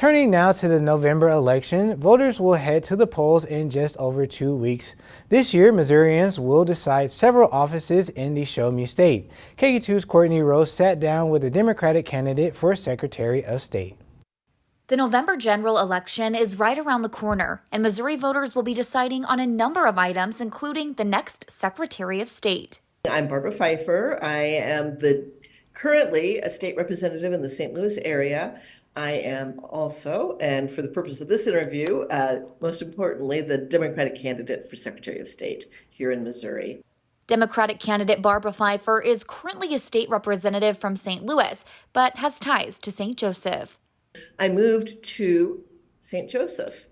Turning now to the November election, voters will head to the polls in just over 2 weeks. This year, Missourians will decide several offices in the Show Me state. KQ2's Courtney Rose sat down with a Democratic candidate for Secretary of State. The November general election is right around the corner, and Missouri voters will be deciding on a number of items, including the next Secretary of State. I'm Barbara Phifer. I am currently a state representative in the St. Louis area. I am also, and for the purpose of this interview, most importantly, the Democratic candidate for Secretary of State here in Missouri. Democratic candidate Barbara Phifer is currently a state representative from St. Louis, but has ties to St. Joseph. I moved to St. Joseph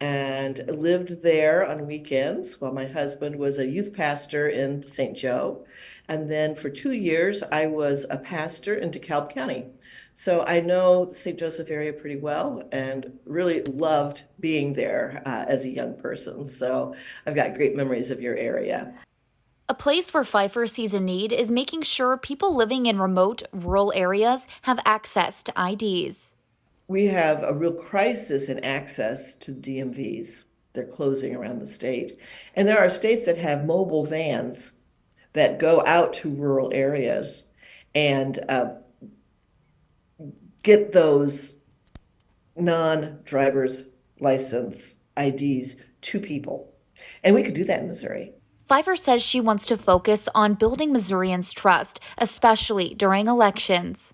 and lived there on weekends while my husband was a youth pastor in St. Joe. And then for 2 years, I was a pastor in DeKalb County. So I know the St. Joseph area pretty well and really loved being there as a young person. So I've got great memories of your area. A place where Phifer sees a need is making sure people living in remote, rural areas have access to IDs. We have a real crisis in access to the DMVs. They're closing around the state. And there are states that have mobile vans that go out to rural areas and get those non-driver's license IDs to people. And we could do that in Missouri. Phifer says she wants to focus on building Missourians' trust, especially during elections.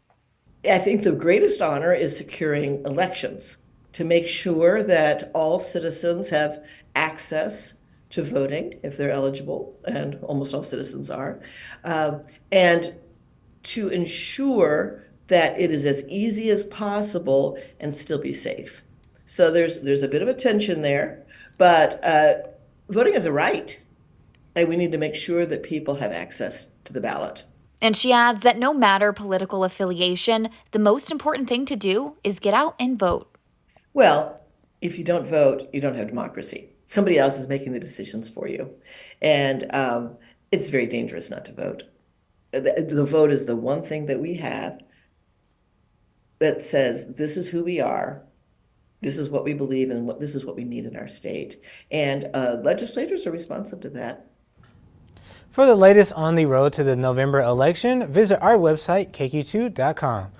I think the greatest honor is securing elections to make sure that all citizens have access to voting if they're eligible, and almost all citizens are, and to ensure that it is as easy as possible and still be safe. So there's a bit of a tension there, but voting is a right, and we need to make sure that people have access to the ballot. And she adds that no matter political affiliation, the most important thing to do is get out and vote. Well, if you don't vote, you don't have democracy. Somebody else is making the decisions for you. And it's very dangerous not to vote. The vote is the one thing that we have that says this is who we are, this is what we believe, and this is what we need in our state. And legislators are responsive to that. For the latest on the road to the November election, visit our website, kq2.com.